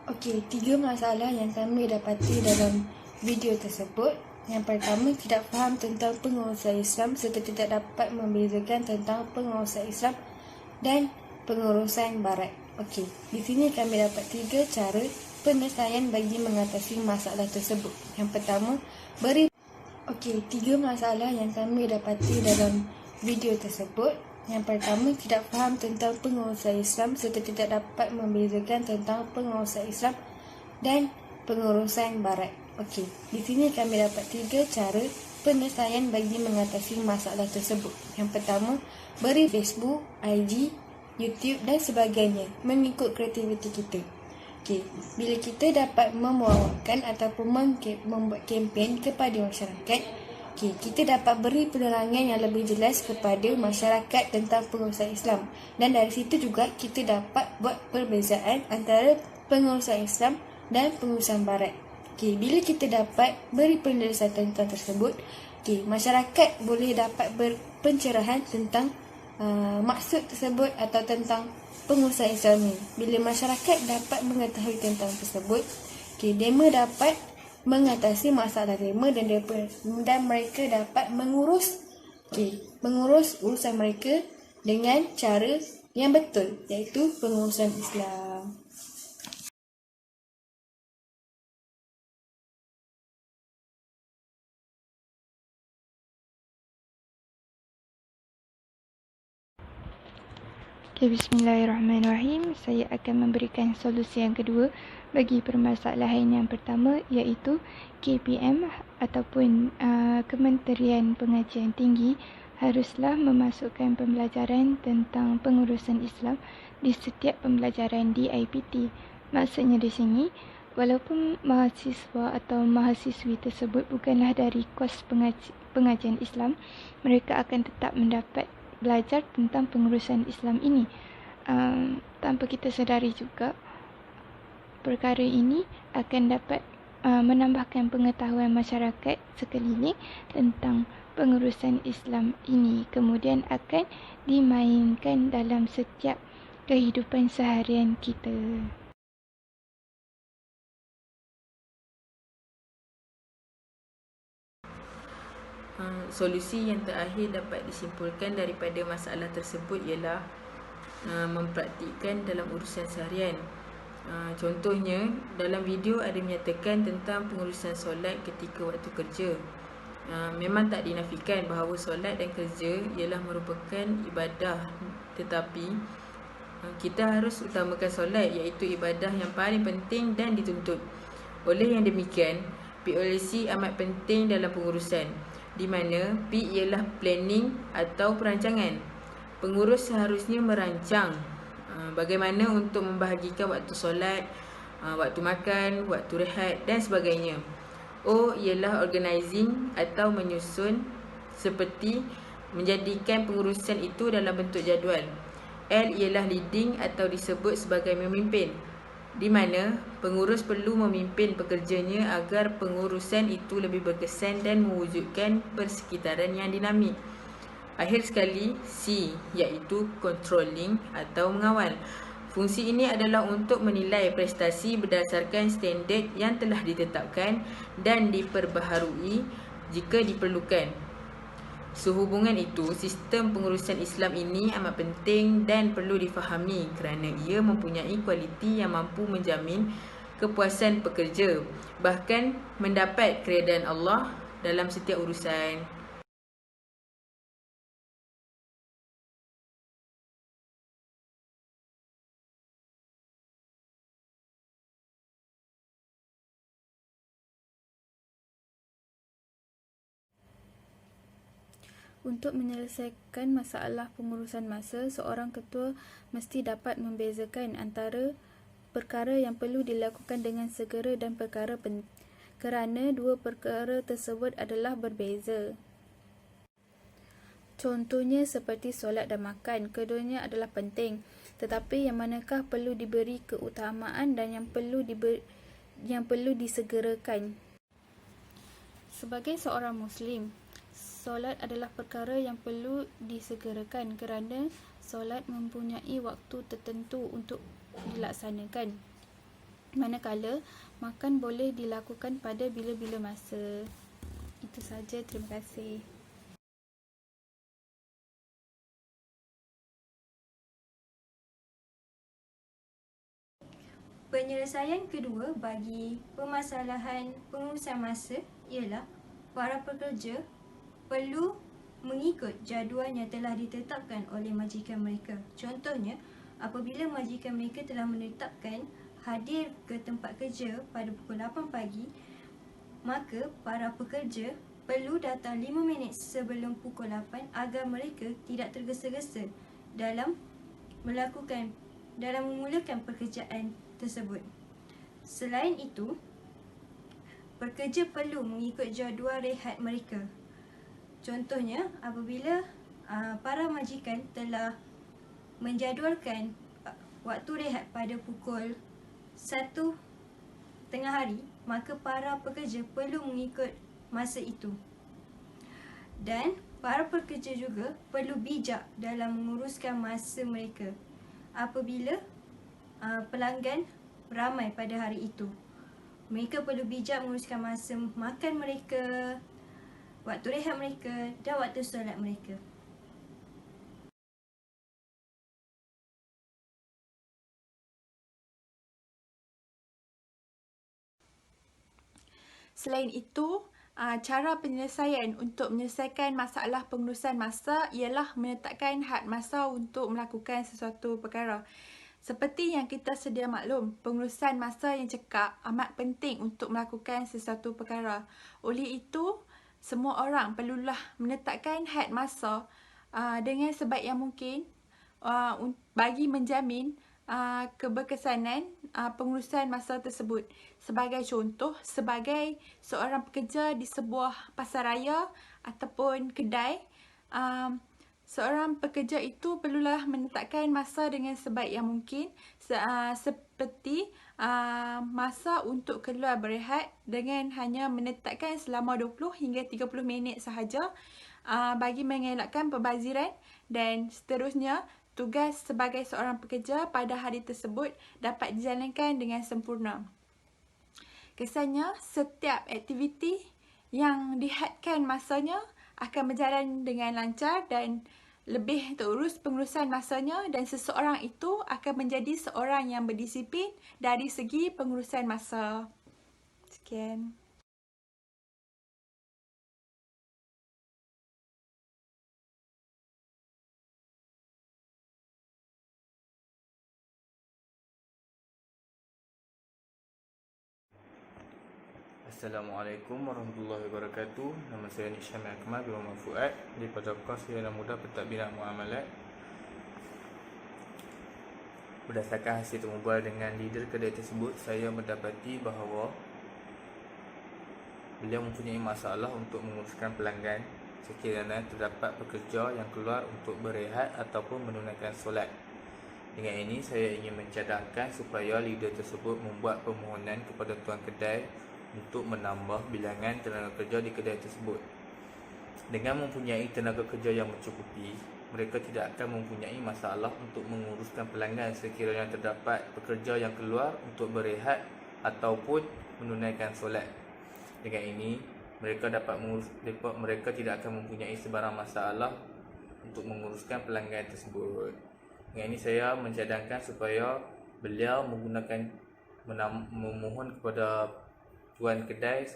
Okey, 3 masalah yang kami dapati dalam video tersebut. Yang pertama, tidak faham tentang pengurusan Islam serta tidak dapat membezakan tentang pengurusan Islam dan pengurusan Barat. Okey, di sini kami dapat 3 cara penyelesaian bagi mengatasi masalah tersebut. Yang pertama, Okey, 3 masalah yang kami dapati dalam video tersebut. Yang pertama, tidak faham tentang pengurusan Islam serta tidak dapat membezakan tentang pengurusan Islam dan pengurusan Barat. Okey, di sini kami dapat 3 cara penyelesaian bagi mengatasi masalah tersebut. Yang pertama, beri Facebook, IG, YouTube dan sebagainya mengikut kreativiti kita. Okey, bila kita dapat memuawakan ataupun membuat kempen kepada masyarakat, kita dapat beri penerangan yang lebih jelas kepada masyarakat tentang pengurusan Islam. Dan dari situ juga kita dapat buat perbezaan antara pengurusan Islam dan pengurusan Barat. Bila kita dapat beri penjelasan tentang tersebut, masyarakat boleh dapat berpencerahan tentang maksud tersebut atau tentang pengurusan Islam ni. Bila masyarakat dapat mengetahui tentang tersebut, dema dapat mengatasi masalah dema dan mereka dapat mengurus urusan mereka dengan cara yang betul, iaitu pengurusan Islam. Bismillahirrahmanirrahim. Saya akan memberikan solusi yang kedua bagi permasalahan yang pertama, iaitu KPM ataupun Kementerian Pengajian Tinggi haruslah memasukkan pembelajaran tentang pengurusan Islam di setiap pembelajaran di IPT. Maksudnya di sini, walaupun mahasiswa atau mahasiswi tersebut bukanlah dari kos pengajian Islam, mereka akan tetap mendapat belajar tentang pengurusan Islam ini. Tanpa kita sedari juga, perkara ini akan dapat menambahkan pengetahuan masyarakat sekeliling tentang pengurusan Islam ini, kemudian akan dimainkan dalam setiap kehidupan seharian kita. Solusi yang terakhir dapat disimpulkan daripada masalah tersebut ialah mempraktikkan dalam urusan seharian. Contohnya, dalam video ada menyatakan tentang pengurusan solat ketika waktu kerja. Memang tak dinafikan bahawa solat dan kerja ialah merupakan ibadah, tetapi kita harus utamakan solat, iaitu ibadah yang paling penting dan dituntut. Oleh yang demikian, POLC amat penting dalam pengurusan, di mana P ialah planning atau perancangan. Pengurus seharusnya merancang bagaimana untuk membahagikan waktu solat, waktu makan, waktu rehat dan sebagainya. O ialah organizing atau menyusun, seperti menjadikan pengurusan itu dalam bentuk jadual. L ialah leading atau disebut sebagai memimpin, di mana pengurus perlu memimpin pekerjanya agar pengurusan itu lebih berkesan dan mewujudkan persekitaran yang dinamik. Akhir sekali, C iaitu controlling atau mengawal. Fungsi ini adalah untuk menilai prestasi berdasarkan standard yang telah ditetapkan dan diperbaharui jika diperlukan. Sehubungan itu, sistem pengurusan Islam ini amat penting dan perlu difahami kerana ia mempunyai kualiti yang mampu menjamin kepuasan pekerja, bahkan mendapat keredaan Allah dalam setiap urusan. Untuk menyelesaikan masalah pengurusan masa, seorang ketua mesti dapat membezakan antara perkara yang perlu dilakukan dengan segera dan perkara kerana dua perkara tersebut adalah berbeza. Contohnya seperti solat dan makan, keduanya adalah penting, tetapi yang manakah perlu diberi keutamaan dan yang perlu disegerakan. Sebagai seorang Muslim, solat adalah perkara yang perlu disegerakan kerana solat mempunyai waktu tertentu untuk dilaksanakan. manakala makan boleh dilakukan pada bila-bila masa. Itu saja, terima kasih. Penyelesaian kedua bagi permasalahan pengurusan masa ialah para pekerja perlu mengikut jadual yang telah ditetapkan oleh majikan mereka. Contohnya, apabila majikan mereka telah menetapkan hadir ke tempat kerja pada pukul 8 pagi, maka para pekerja perlu datang 5 minit sebelum pukul 8 agar mereka tidak tergesa-gesa dalam memulakan pekerjaan tersebut. Selain itu, pekerja perlu mengikut jadual rehat mereka. Contohnya, apabila para majikan telah menjadualkan waktu rehat pada pukul 1 tengah hari, maka para pekerja perlu mengikut masa itu. Dan para pekerja juga perlu bijak dalam menguruskan masa mereka apabila pelanggan ramai pada hari itu. Mereka perlu bijak menguruskan masa makan mereka, waktu rehat mereka dan waktu solat mereka. Selain itu, cara penyelesaian untuk menyelesaikan masalah pengurusan masa ialah menetapkan had masa untuk melakukan sesuatu perkara. Seperti yang kita sedia maklum, pengurusan masa yang cekap amat penting untuk melakukan sesuatu perkara. Oleh itu, semua orang perlulah menetapkan had masa dengan sebaik yang mungkin bagi menjamin keberkesanan pengurusan masa tersebut. Sebagai contoh, sebagai seorang pekerja di sebuah pasaraya ataupun kedai, seorang pekerja itu perlulah menetapkan masa dengan sebaik yang mungkin, seperti masa untuk keluar berehat dengan hanya menetapkan selama 20 hingga 30 minit sahaja bagi mengelakkan perbaziran, dan seterusnya tugas sebagai seorang pekerja pada hari tersebut dapat dijalankan dengan sempurna. Kesannya, setiap aktiviti yang dihadkan masanya akan berjalan dengan lancar dan lebih terurus pengurusan masanya, dan seseorang itu akan menjadi seorang yang berdisiplin dari segi pengurusan masa. Sekian. Assalamualaikum warahmatullahi wabarakatuh. Nama saya Nik Syamil Akmal bin Muhammad Fuad daripada Kos Sarjana Muda Pentadbiran Muamalat. Berdasarkan hasil berbual dengan leader kedai tersebut, saya mendapati bahawa beliau mempunyai masalah untuk menguruskan pelanggan sekiranya terdapat pekerja yang keluar untuk berehat ataupun menunaikan solat. Dengan ini, saya ingin mencadangkan supaya leader tersebut membuat permohonan kepada tuan kedai untuk menambah bilangan tenaga kerja di kedai tersebut. Dengan mempunyai tenaga kerja yang mencukupi, mereka tidak akan mempunyai masalah untuk menguruskan pelanggan sekiranya terdapat pekerja yang keluar untuk berehat ataupun menunaikan solat. Dengan ini, mereka tidak akan mempunyai sebarang masalah untuk menguruskan pelanggan tersebut. Dengan ini, saya mencadangkan supaya beliau memohon kepada tuan kedai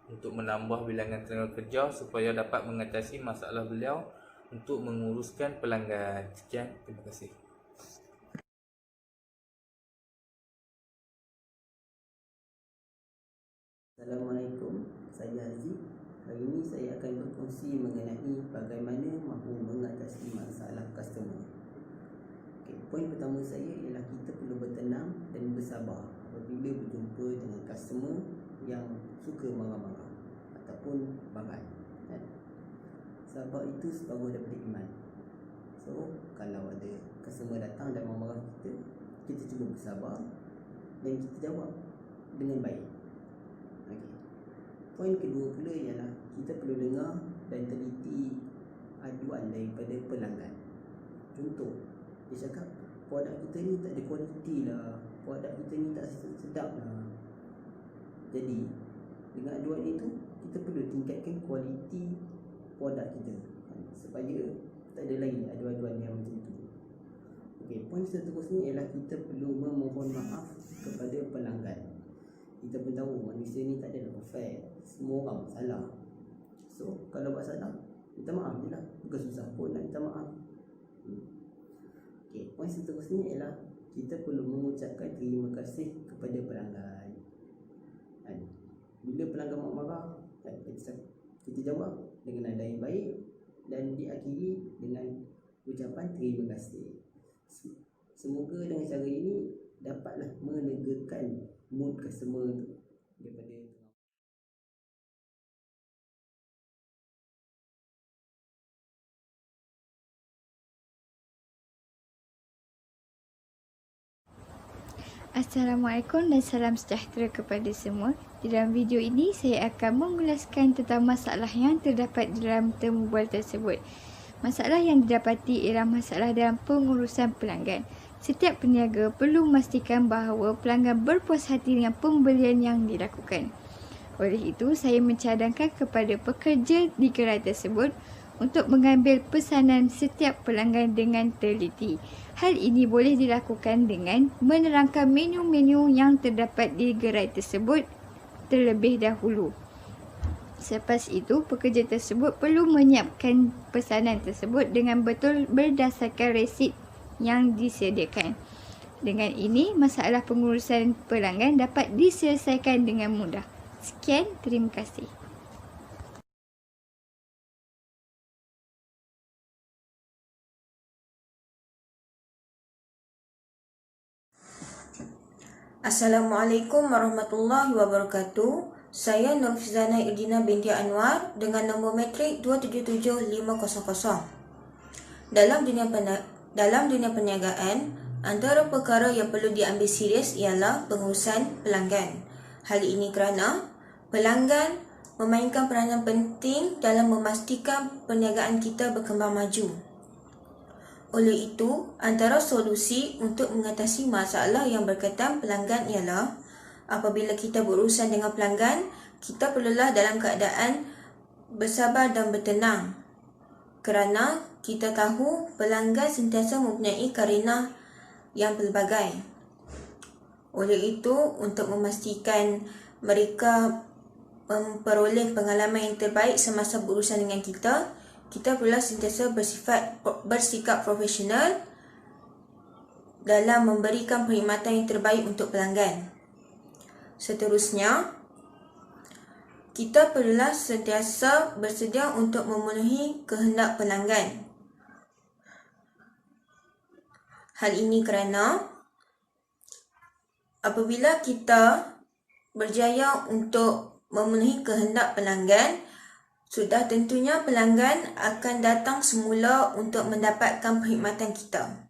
untuk menambah bilangan tenaga kerja supaya dapat mengatasi masalah beliau untuk menguruskan pelanggan. Sekian, terima kasih. Assalamualaikum, saya Aziz. Hari ini saya akan berkongsi mengenai bagaimana mahu mengatasi masalah customer. Poin pertama saya ialah kita perlu bertenang dan bersabar apabila berjumpa dengan customer yang suka marah-marah ataupun barat. Sabar itu separuh daripada iman. So, kalau ada customer datang dan marah kita cuba bersabar dan kita jawab dengan baik. Poin kedua pula ialah kita perlu dengar dan teliti aduan daripada pelanggan. Contoh, dia cakap, produk kita ni tak ada kualiti lah, produk kita ni tak sedap lah. Jadi dengan aduan itu kita perlu tingkatkan kualiti produk kita supaya tak ada lagi aduan-aduan yang macam tu. Okey, poin seterusnya ialah kita perlu memohon maaf kepada pelanggan. Kita pun tahu manusia ni tak ada perfect, semua orang salah. So kalau buat salah, minta maaf je lah, bukan susah pun nak minta maaf. Okey, poin seterusnya ialah kita perlu mengucapkan terima kasih kepada pelanggan. Bila pelanggan marah, kita jawab dengan nada yang baik dan diakhiri dengan ucapan terima kasih. Semoga dengan cara ini dapatlah menegakan mood customer tu daripada Assalamualaikum dan salam sejahtera kepada semua. Di dalam video ini saya akan mengulaskan tentang masalah yang terdapat dalam temu bual tersebut. Masalah yang didapati ialah masalah dalam pengurusan pelanggan. Setiap peniaga perlu memastikan bahawa pelanggan berpuas hati dengan pembelian yang dilakukan. Oleh itu, saya mencadangkan kepada pekerja di gerai tersebut untuk mengambil pesanan setiap pelanggan dengan teliti. Hal ini boleh dilakukan dengan menerangkan menu-menu yang terdapat di gerai tersebut terlebih dahulu. Selepas itu, pekerja tersebut perlu menyiapkan pesanan tersebut dengan betul berdasarkan resit yang disediakan. Dengan ini, masalah pengurusan pelanggan dapat diselesaikan dengan mudah. Sekian, terima kasih. Assalamualaikum warahmatullahi wabarakatuh. Saya Nurfizana Irdina binti Anwar dengan nombor matrik 277500. Dalam dunia perniagaan, antara perkara yang perlu diambil serius ialah pengurusan pelanggan. Hal ini kerana pelanggan memainkan peranan penting dalam memastikan perniagaan kita berkembang maju. Oleh itu, antara solusi untuk mengatasi masalah yang berkaitan pelanggan ialah apabila kita berurusan dengan pelanggan, kita perlulah dalam keadaan bersabar dan bertenang. Kerana kita tahu pelanggan sentiasa mempunyai karenah yang pelbagai. Oleh itu, untuk memastikan mereka memperoleh pengalaman yang terbaik semasa berurusan dengan kita perlu sentiasa bersikap profesional dalam memberikan perkhidmatan yang terbaik untuk pelanggan. Seterusnya, kita perlulah sentiasa bersedia untuk memenuhi kehendak pelanggan. Hal ini kerana apabila kita berjaya untuk memenuhi kehendak pelanggan, sudah tentunya pelanggan akan datang semula untuk mendapatkan perkhidmatan kita.